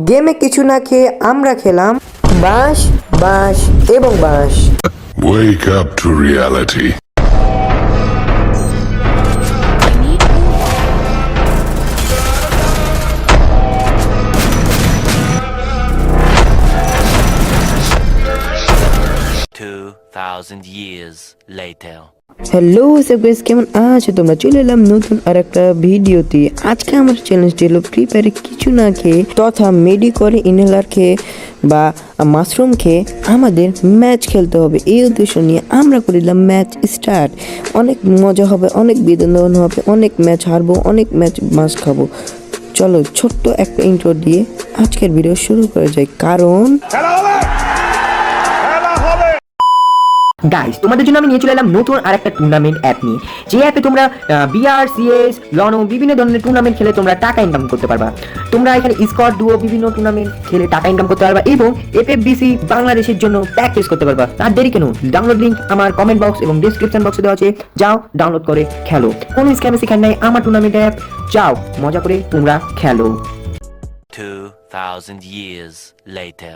গেমে কিছু না খেয়ে আমরা খেলাম বাঁশ বাঁশ এবং বাঁশ। Wake up to reality. Years later. Hello guys, কেমন আছো তোমরা? চলে এলাম নতুন আর একটা ভিডিওতে। আজকে আমার চ্যালেঞ্জটি হলো ফ্রি ফায়ারে কিছু না খেয়ে তথা মেডি করে ইনহেলার খেয়ে বা মাশরুম খেয়ে আমাদের ম্যাচ খেলতে হবে। এই উদ্দেশ্য নিয়ে আমরা করে দিলাম ম্যাচ স্টার্ট। অনেক মজা হবে, অনেক বিনোদন হবে, অনেক ম্যাচ হারবো, অনেক ম্যাচ মাছ খাবো। চলো ছোট্ট একটা ইন্ট্রো দিয়ে আজকের ভিডিও শুরু করা যায়, কারণ গাইস, তোমাদের জন্য আমি নিয়ে চলে এলাম নতুন আরেকটা টুর্নামেন্ট অ্যাপ নিয়ে। যে অ্যাপে তোমরা বিআর, সিএস, লনো বিভিন্ন ধরনের টুর্নামেন্ট খেলে তোমরা টাকা ইনকাম করতে পারবা। তোমরা এখানে স্কোয়াড ডুও বিভিন্ন টুর্নামেন্ট খেলে টাকা ইনকাম করতে পারবা এবং এফএফবিসি বাংলাদেশের জন্য প্র্যাকটিস করতে পারবা। আর দেরি কেন? ডাউনলোড লিংক আমার কমেন্ট বক্স এবং ডেসক্রিপশন বক্সে দেওয়া আছে, যাও ডাউনলোড করে খেলো। কোনো স্ক্যামে সেখানে নাই, আমার টুর্নামেন্ট অ্যাপ, যাও মজা করে তোমরা খেলো। 2000 years later.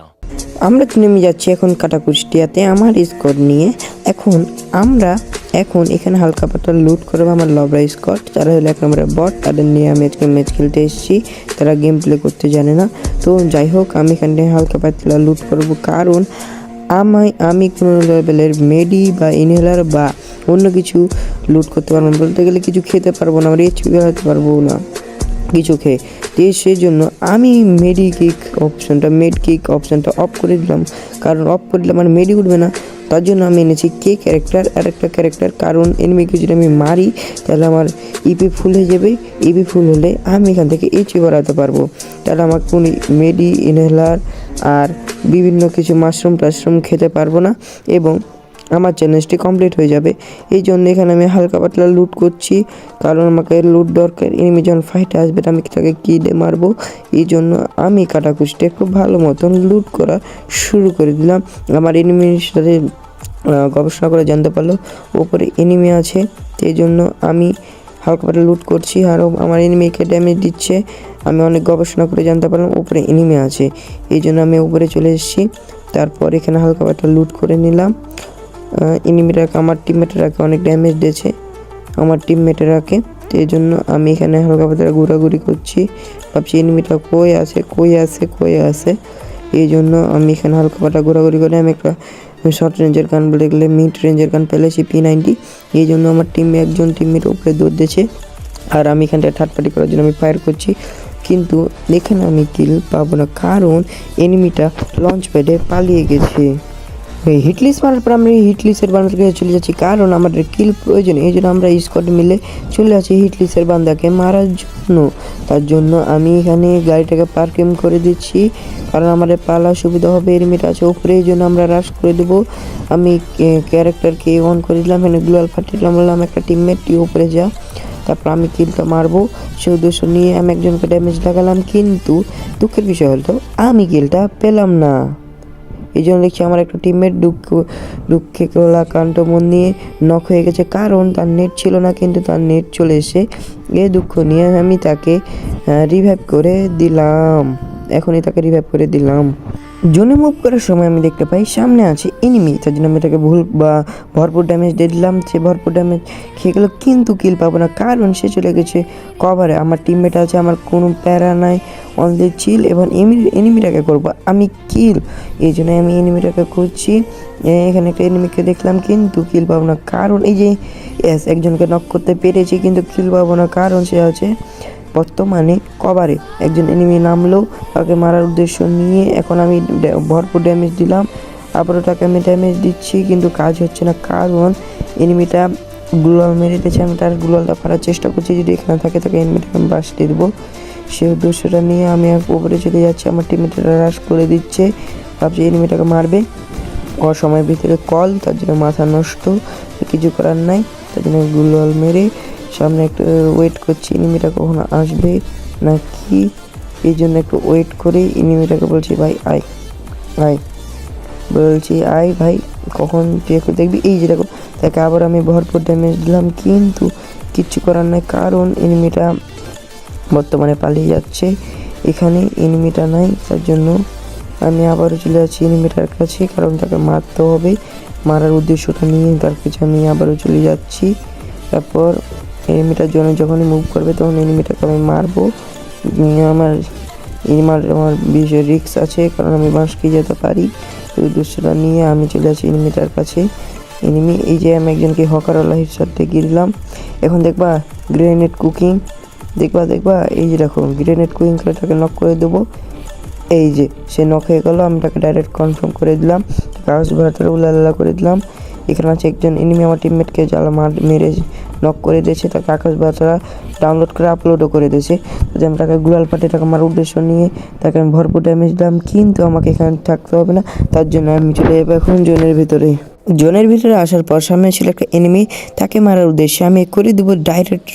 আমরা তো নেমে যাচ্ছি এখন কাটাকুষ্টিয়াতে আমার স্কোয়াড নিয়ে। আমরা এখানে হালকা পাতলা লুট করবো আমার লবরা স্কোয়াড, যারা হলো এক নম্বরের বট। তাদের নিয়ে আমি আজকে ম্যাচ খেলতে এসেছি, তারা গেম প্লে করতে জানে না। তো যাই হোক, আমি এখানে হালকা পাতলা লুট করবো, কারণ আমি কোনো লেভেলের মেডি বা ইনহেলার বা অন্য কিছু লুট করতে পারবো না। বলতে গেলে কিছু খেতে পারবো না, আমরা এইচপি বাড়াতে পারবো না কিছু খেয়ে। তো সেই জন্য আমি মেড কিক অপশনটা অফ করে দিলাম, কারণ অফ করে দিলে আমার মেডি উঠবে না। তার জন্য আমি এনেছি কে ক্যারেক্টার, আর একটা ক্যারেক্টার, কারণ এনিমিকে যদি আমি মারি তাহলে আমার ইপি ফুল হয়ে যাবে। ইপি ফুল হলে আমি এখান থেকে এইচপি বাড়াতে পারবো, তাহলে আমার কোনো মেডি ইনহেলার আর বিভিন্ন কিছু মাশরুম খেতে পারবো না এবং আমার চ্যালেঞ্জটি কমপ্লিট হয়ে যাবে। এই জন্য এখানে আমি হালকা পাতলা লুট করছি, কারণ আমাকে লুট দরকার। এনিমি যখন ফাইটে আসবে আমি তাকে কী দিয়ে মারবো, এই জন্য আমি কাটাকুষ্টি একটু ভালো মতন লুট করা শুরু করে দিলাম। আমার এনিমির সাথে গবেষণা করে জানতে পারলো ওপরে এনিমি আছে, এই জন্য আমি হালকা পাতলা লুট করছি। আরও আমার এনিমিকে ড্যামেজ দিচ্ছে, আমি অনেক গবেষণা করে জানতে পারলাম উপরে এনিমি আছে, এই জন্য আমি উপরে চলে এসেছি। তারপর এখানে হালকা পাতলা লুট করে নিলাম। এনিমিটাকে, আমার টিমমেটেরাকে অনেক ড্যামেজ দিয়েছে আমার টিমমেটেরাকে, তো এই জন্য আমি এখানে হালকা পাতলা ঘোরাঘুরি করছি, ভাবছি এনিমিটা কই আছে। এই জন্য আমি এখানে হালকা পাতলা ঘোরাঘুরি করে আমি একটা শর্ট রেঞ্জের গান বলে গেলে মিড রেঞ্জের গান পেলেছি P90। এই জন্য আমার একজন টিমের উপরে দৌড় দিয়েছে, আর আমি এখানটায় থার্ড পার্টি করার জন্য আমি ফায়ার করছি, কিন্তু এখানে আমি কিল পাবো না, কারণ এনিমিটা লঞ্চ প্যাডে পালিয়ে গেছে। হিটলিস মারার পর আমরা হিটলিসের বান্দাকে চলে যাচ্ছি, কারণ আমাদের কিল প্রয়োজন। এই জন্য আমরা স্কোয়াড মিলে চলে যাচ্ছি হিটলিসের বান্দাকে মারার জন্য। তার জন্য আমি এখানে গাড়িটাকে পার্কিং করে দিচ্ছি, কারণ আমাদের পালা সুবিধা হবে। এনিমিটা আছে উপরে, এই জন্য আমরা রাশ করে দেবো। আমি ক্যারেক্টারকে অন করে দিলাম, এখানে গ্লোয়াল ফাটিয়ে দিলাম, বললাম একটা টিমমেট তুই উপরে যা। তারপর আমি কিলটা মারবো সে উদ্দেশ্য নিয়ে আমি একজনকে ড্যামেজ লাগালাম, কিন্তু দুঃখের বিষয় হলো আমি কিলটা পেলাম না। এই জন্য দেখছি আমার একটা টিমমেট দুঃখে কান্ত মন নিয়ে নক হয়ে গেছে, কারণ তার নেট ছিল না, কিন্তু তার নেট চলে এসে এ দুঃখ নিয়ে আমি তাকে রিভাইভ করে দিলাম। এখনই তাকে রিভাইভ করে দিলাম। জোনে মুভ করার সময় আমি দেখতে পাই সামনে আছে এনিমি, তার জন্য আমি তাকে ভরপুর ড্যামেজ দিয়ে দিলাম। সে ভরপুর ড্যামেজ খেয়ে গেলো, কিন্তু কিল পাবো না, কারণ সে চলে গেছে কভারে। আমার টিমমেট আছে, আমার কোনো প্যারা নাই, অনলি চিল। এবং এনিমিটাকে করবো আমি কিল, এই জন্য আমি এনিমিটাকে করছি। এখানে একটা এনিমিকে দেখলাম, কিন্তু কিল পাবো না, কারণ এই যে একজনকে নক করতে পেরেছি, কিন্তু কিল পাবো না, কারণ সে আছে বর্তমানে কভারে। একজন এনিমি নামলো, তাকে মারার উদ্দেশ্য নিয়ে এখন আমি ভরপুর ড্যামেজ দিলাম, আবারও তাকে আমি ড্যামেজ দিচ্ছি, কিন্তু কাজ হচ্ছে না, কারণ এনিমিটা গ্লোয়াল মেরে দিয়েছে। আমি তার গ্লোয়ালটা ফাড়ার চেষ্টা করছি, যদি এখানে থাকে তাকে এনিমিটাকে আমি বাস দিয়ে দেবো। সেই উদ্দেশ্যটা নিয়ে আমি উপরে চলে যাচ্ছি, আমার টিমমেটরা রাশ করে দিচ্ছে, ভাবছি এনিমিটাকে মারবে, অসময়ের ভিতরে কল, তার জন্য মাথা নষ্ট, কিছু করার নাই। তার জন্য গ্লোয়াল মেরে সামনে একটু ওয়েট করছি এনিমিটা কখন আসবে না কি, এই জন্য একটু ওয়েট করে এনিমিটাকে বলছি ভাই আয় বলছি আয় ভাই, কখন দেখবি। এই যে দেখো, তাকে আবার আমি ভরপুর ড্যামেজ দিলাম, কিন্তু কিচ্ছু করার নাই, কারণ এনিমিটা বর্তমানে পালিয়ে যাচ্ছে। এখানে এনিমিটা নাই, তার জন্য আমি আবারও চলে যাচ্ছি এনিমিটার কাছে, কারণ তাকে মারতে হবে। মারার উদ্দেশ্যটা নিয়ে তার কাছে আমি আবারও চলে যাচ্ছি। তারপর এনিমিটার জন্য যখনই মুভ করবে তখন এনিমিটাকে আমি মারবো। আমার বেশ রিস্ক আছে, কারণ আমি বাঁশকে যেতে পারি। এই উদ্দেশ্যটা নিয়ে আমি চলে যাচ্ছি এনিমিটার কাছে। এনিমি এই যে আমি একজনকে হকারওয়ালা হেডশটে গিরলাম। এখন দেখবা গ্রেনেড কুকিং, দেখবা এই যে দেখো গ্রেনেড কুকিং করে তাকে নক করে দেবো। এই যে সে নক হয়ে গেল, আমি তাকে ডাইরেক্ট কনফার্ম করে দিলাম, কাগজ ভরাতে উল্লাল্লা করে দিলাম। এখানে আছে একজন এনিমি আমার টিমমেটকে জ্বালা মেরে নক করে দিয়েছে, তাকে আকাশ বাচ্চারা ডাউনলোড করে আপলোডও করে দিয়েছে। যে আমি তাকে গুলাল পাঠিয়ে তাকে আমার উদ্দেশ্য নিয়ে তাকে আমি ভরপুর ড্যামেজ দিলাম, কিন্তু আমাকে এখানে থাকতে হবে না, তার জন্য আমি চলে যাবো এখন জোনের ভিতরে। জোনের ভিতরে আসার পর সামনে ছিল একটা এনিমি, তাকে মারার উদ্দেশ্যে আমি করে দেবো ডাইরেক্ট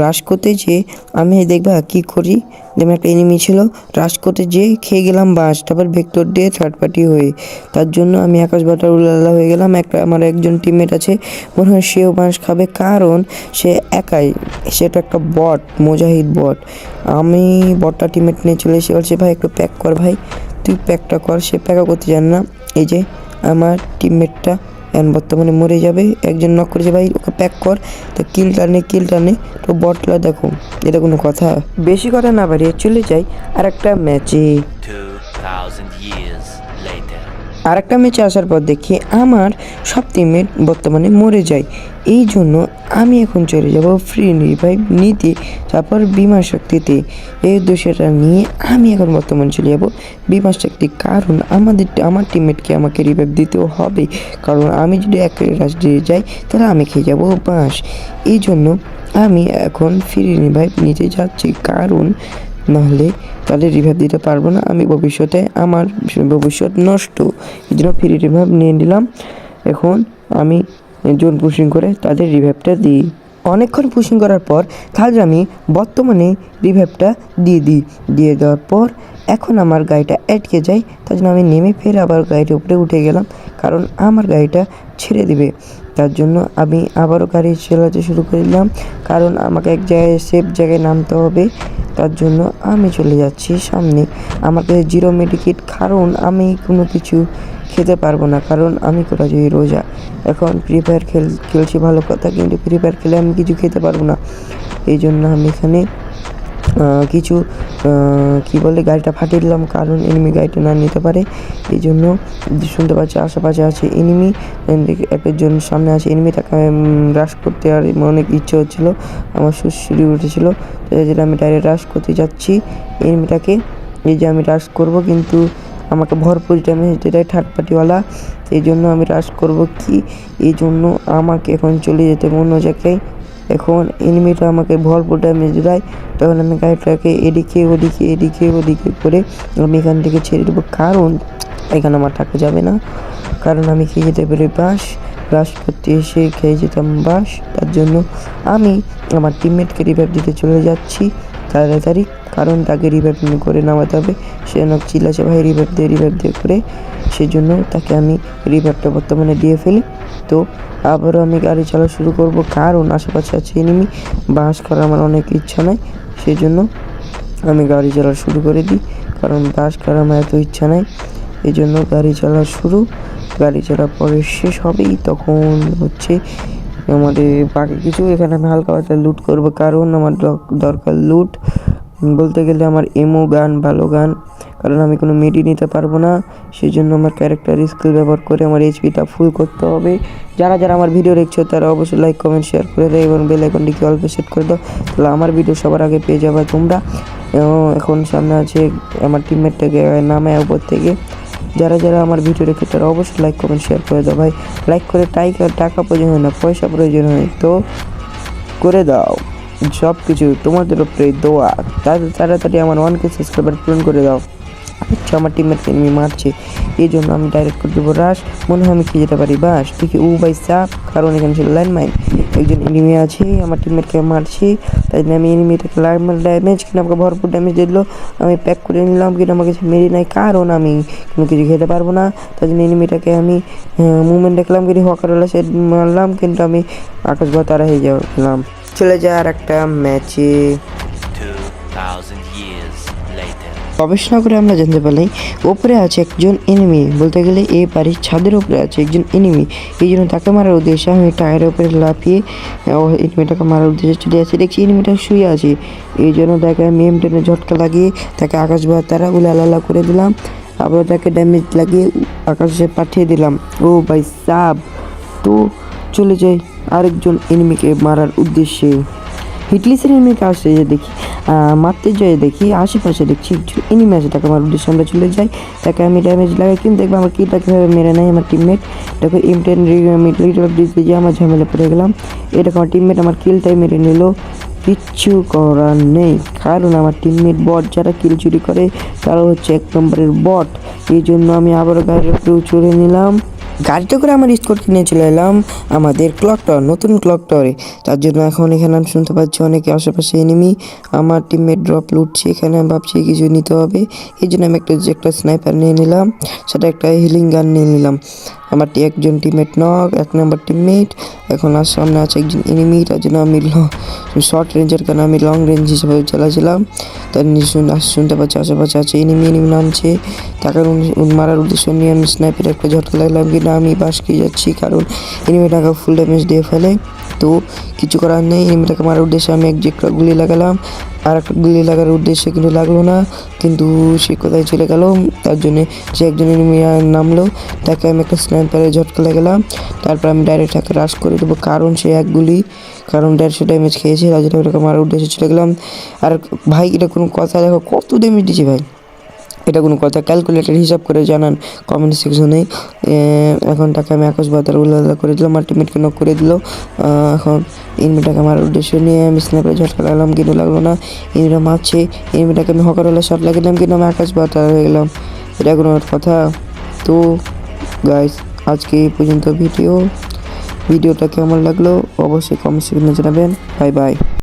রাশ করতে যেয়ে আমি দেখবা কি করি, যেমন একটা এনিমি ছিল, রাশ করতে যেয়ে খেয়ে গেলাম বাস, তারপর ভেক্টর দিয়ে থার্ড পার্টি হয়ে, তার জন্য আমি আকাশ বাটার উল্লাল্লা হয়ে গেলাম। আমার একজন টিমমেট আছে, মনে হয় সেও বাঁশ খাবে, কারণ সে একাই, সেটা একটা বট, মুজাহিদ বট। আমি বটটা টিমমেট নিয়ে চলে এসে বলছে ভাই একটু প্যাক কর, ভাই তুই প্যাকটা কর। সে প্যাকও করতে জান না। এই যে আমার টিমমেটটা এখন বর্তমানে মরে যাবে, একজন নক করেছে, ভাই ওকে প্যাক কর। তো কিল টানে তো বটলা দেখো, এটা কোনো কথা? বেশি কথা না বাড়িয়ে চলে যাই আর একটা ম্যাচে। 2000 years later. আর একটা ম্যাচে আসার পর দেখি আমার সব টিমমেট বর্তমানে মরে যায়। এই জন্য আমি এখন চলে যাব ফ্রি রিভাইভ নিতে, তারপর বিমা শক্তিতে। এই উদ্দেশ্যটা নিয়ে আমি এখন বর্তমানে চলে যাব বিমা শক্তি, কারণ আমার টিমমেটকে আমাকে রিভাইভ দিতেও হবে, কারণ আমি যদি এক রাশ দিয়ে যাই তাহলে আমি খেয়ে যাব বাঁশ। এই জন্য আমি এখন ফ্রি রিভাইভ নিতে যাচ্ছি, কারণ নাহলে তাদের রিভাইভ দিতে পারবো না, আমি ভবিষ্যতে আমার ভবিষ্যৎ নষ্ট। এই জন্য ফ্রি রিভাইভ নিয়ে নিলাম। এখন আমি জোন পুশিং করে তাদের রিভাইভটা দিই। অনেকক্ষণ পুশিং করার পর তাহলে আমি বর্তমানে রিভাইভটা দিয়ে দেওয়ার পর এখন আমার গাড়িটা আটকে যায়, তার জন্য আমি নেমে ফের আবার গাড়ির উপরে উঠে গেলাম, কারণ আমার গাড়িটা ছেড়ে দিবে। তার জন্য আমি আবারও গাড়ি চালাতে শুরু করে দিলাম, কারণ আমাকে এক জায়গায় সেফ জায়গায় নামতে হবে। তার জন্য আমি চলে যাচ্ছি সামনে। আমার কাছে 0 মেডিকেট, কারণ আমি কোনো কিছু খেতে পারবো না, কারণ আমি কোথা যাই রোজা। এখন ফ্রি ফায়ার খেলছি ভালো কথা, কিন্তু ফ্রি ফায়ার খেলে আমি কিছু খেতে পারবো না। এই জন্য আমি এখানে কিছু কি বলে গাড়িটা ফাটিয়ে দিলাম, কারণ এনিমি গাড়িটা না নিতে পারে। এই জন্য শুনতে পাচ্ছি আশেপাশে আছে এনিমি, একজন সামনে আছে এনিমি, তাকে রাশ করতে আর অনেক ইচ্ছে হচ্ছিলো, আমার সুশ্রী উঠেছিলো, যেটা আমি ডাইরেক্ট রাশ করতে যাচ্ছি এনিমিটাকে। এই যে আমি রাশ করব, কিন্তু আমাকে ভরপুর ড্যামেজ দেয় থার্ড পার্টিওয়ালা, এই জন্য আমি রাশ করব কি, এই জন্য আমাকে এখন চলে যেতে অন্য জায়গায়। এখন এনিমিটা আমাকে ভরপুর ড্যামেজ দেয়, তখন আমি গাড়িটাকে এদিকে ওদিকে করে আমি এখান থেকে ছেড়ে দেবো, কারণ এখানে আমার থাকা যাবে না, কারণ আমি খেয়ে যেতে পারি বাঁশ। রাশ করতে এসে খেয়ে যেতাম বাঁশ, তার জন্য আমি আমার টিমমেটকে রিভাইভ দিতে চলে যাচ্ছি তাড়াতাড়ি, কারণ তাকে রিভাইভ করে নামাতে হবে। সে অনেক চিল্লাছে ভাই রিভাইভ দিয়ে করে, সেজন্য তাকে আমি রিভাইভটা বর্তমানে দিয়ে ফেলি। তো আবারও আমি গাড়ি চালা শুরু করব, কারণ আশেপাশে আছে এনিমি, বাঁশ করার আমার অনেক ইচ্ছা নাই, সেই জন্য আমি গাড়ি চালা শুরু করে দিই, কারণ বাঁশ করার আমার এত ইচ্ছা নাই। এই জন্য গাড়ি চালা পরে শেষ হবেই, তখন হচ্ছে আমাদের বাকি কিছু এখানে আমি হালকা পাতলা লুট করব, কারণ আমার দরকার লুট বলতে গেলে আমার এমও গান, ভালো গান, কারণ আমি কোনো মেডি নিতে পারবো না, সেই জন্য আমার ক্যারেক্টার স্কিল ব্যবহার করে আমার এইচপিটা ফুল করতে হবে। যারা আমার ভিডিও দেখছো তারা অবশ্যই লাইক কমেন্ট শেয়ার করে দেয় এবং বেল আইকনটিকে অল্প সেট করে দাও, তাহলে আমার ভিডিও সবার আগে পেয়ে যাবে তোমরা। এখন সামনে আছে আমার টিমমেটটাকে নামে উপর থেকে। যারা আমার ভিডিও দেখে তারা অবশ্যই লাইক কমেন্ট শেয়ার করে দাও ভাই, লাইক করে টাকা প্রয়োজন হয় না, পয়সা প্রয়োজন হয়, তো করে দাও। সব কিছু তোমাদের উপরে দোয়া, তাড়াতাড়ি আমার 1K সাবস্ক্রাইবার পূরণ করে দাও। হচ্ছে আমার টিমমেটকে এনিমি মারছে, এই জন্য আমি ডাইরেক্ট করে দেবো রাশ, মনে হয় আমি খেয়ে যেতে পারি বাস, ঠিক বাই সাপ, কারণ এখানে ছিল ল্যান্ডমাইন। একজন এনিমি আছে আমার টিমমেটকে মারছি, তাই জন্য আমি এনিমিটাকে ড্যামেজ, কিন্তু আমাকে ভরপুর ড্যামেজ দিলো, আমি প্যাক করে নিলাম, কিন্তু আমাকে মেরে নাই, কারণ আমি কোনো কিছু খেতে পারবো না। তাই জন্য এনিমিটাকে আমি মুভমেন্ট দেখলাম, কিন্তু হকারওয়ালা সেট মারলাম, কিন্তু আমি আকাশ তারা হয়ে গেলাম। চলে যায় আর একটা ম্যাচে। 2000 years গবেষণা করে আমরা জানতে পারলাম ওপরে আছে একজন এনিমি, বলতে গেলে এই বাড়ির ছাদের উপরে আছে একজন এনিমি। এই জন্য তাকে মারার উদ্দেশ্যে আমি টায়ারের উপরে লাফিয়ে এনিমিটাকে মারার উদ্দেশ্যে চলে আসছি। দেখছি এনিমিটা শুয়ে আছে, এই জন্য তাকে আমি M10 ঝটকা লাগিয়ে তাকে আকাশ বার তারা উলালালা করে দিলাম, আবার তাকে ড্যামেজ লাগিয়ে আকাশে পাঠিয়ে দিলাম। ও ভাই সাব, তো চলে যাই আরেকজন এনিমিকে মারার উদ্দেশ্যে। হিটলিসের এনিমিকে আসছে যে দেখি মারতে যেয়ে দেখি আশেপাশে দেখছি একজন এনিমি আছে, তাকে আমার উদ্দেশ্যে আমরা চলে যাই, তাকে আমি ড্যামেজ লাগাই, কিন্তু দেখবো আমার কিলটা কীভাবে মেরে নেয় আমার টিমমেট। দেখো M10 লিটল দিতে গিয়ে আমার ঝামেলা পড়ে গেলাম। এরকম আমার টিমমেট আমার কিলটাই মেরে নিল, কিচ্ছু করার নেই, কারণ আমার টিমমেট বট, যারা কিল চুরি করে তারা হচ্ছে 1 নম্বরের বট। এই জন্য আমি আবারও গাড়ির উপরেও চড়ে নিলাম, গাড়িতে করে আমার স্কোরকে নিয়ে চলে এলাম আমাদের ক্লক টাওয়ার, নতুন ক্লক টাওয়ারে। তার জন্য এখন এখানে আমি শুনতে পাচ্ছি অনেকে আশেপাশে এনিমি, আমার টিমমেট ড্রপ লুটছে, এখানে আমি ভাবছি কিছু নিতে হবে, এই জন্য আমি একটা স্নাইপার নিয়ে নিলাম, সেটা একটা হিলিং গান নিয়ে নিলাম। আমার একজন টিমমেট নক, 1 নম্বর টিমমেট। এখন আর সামনে আছে একজন এনিমি, তার জন্য আমি শর্ট রেঞ্জের কারণে আমি লং রেঞ্জ হিসেবে চালাচ্ছিলাম। তার শুনতে পাচ্ছি আশেপাশে আছে এনিমি নামছে, তাকে মারার উদ্দেশ্য নিয়ে আমি স্নাইপার একটা ঝটকা লাগলাম, কিন্তু আমি বাসকে যাচ্ছি কারণ এনিমিটাকে ফুল ড্যামেজ দিয়ে ফেলে। তো কিছু করার নেই, এনিমিটাকে মারার উদ্দেশ্যে আমি একটা গুলি লাগালাম, আর একটা গুলি লাগার উদ্দেশ্যে কিন্তু লাগলো না, কিন্তু সে কোথায় চলে গেল। তার জন্যে যে একজন এনিমি নামলো তাকে আমি একটা স্নাইপারে ঝটকা লাগালাম, তারপর আমি ডাইরেক্ট তাকে রাশ করে দেবো, কারণ সে এক গুলি, কারণ 150 ড্যামেজ খেয়েছে, তার জন্য ওটাকে মারার উদ্দেশ্যে চলে গেলাম। আর ভাই এটা কোনো কথা, দেখো কত ড্যামেজ দিয়েছে ভাই, এটা কোনো কথা, ক্যালকুলেটার হিসাব করে জানান কমেন্ট সেকশনে। এখন তাকে আমি আকাশ বাতার উল্লাদা করে দিলাম, আলটিমেটকে নক করে দিল। এখন এনিমিটাকে মারার উদ্দেশ্য নিয়ে আমি স্ন্যাপে ঝটকা লাগলাম, কিন্তু লাগলো না, এনিমিটা মারছে, এনিমিটাকে আমি হকারওয়ালা শট লাগিলাম, কিন্তু আমি আকাশ বাতার হয়ে গেলাম, এটা কোনো কথা। তো গাইস আজকে এই পর্যন্ত ভিডিওটা কেমন লাগলো অবশ্যই কমেন্ট সেকশনে জানাবেন। Bye bye.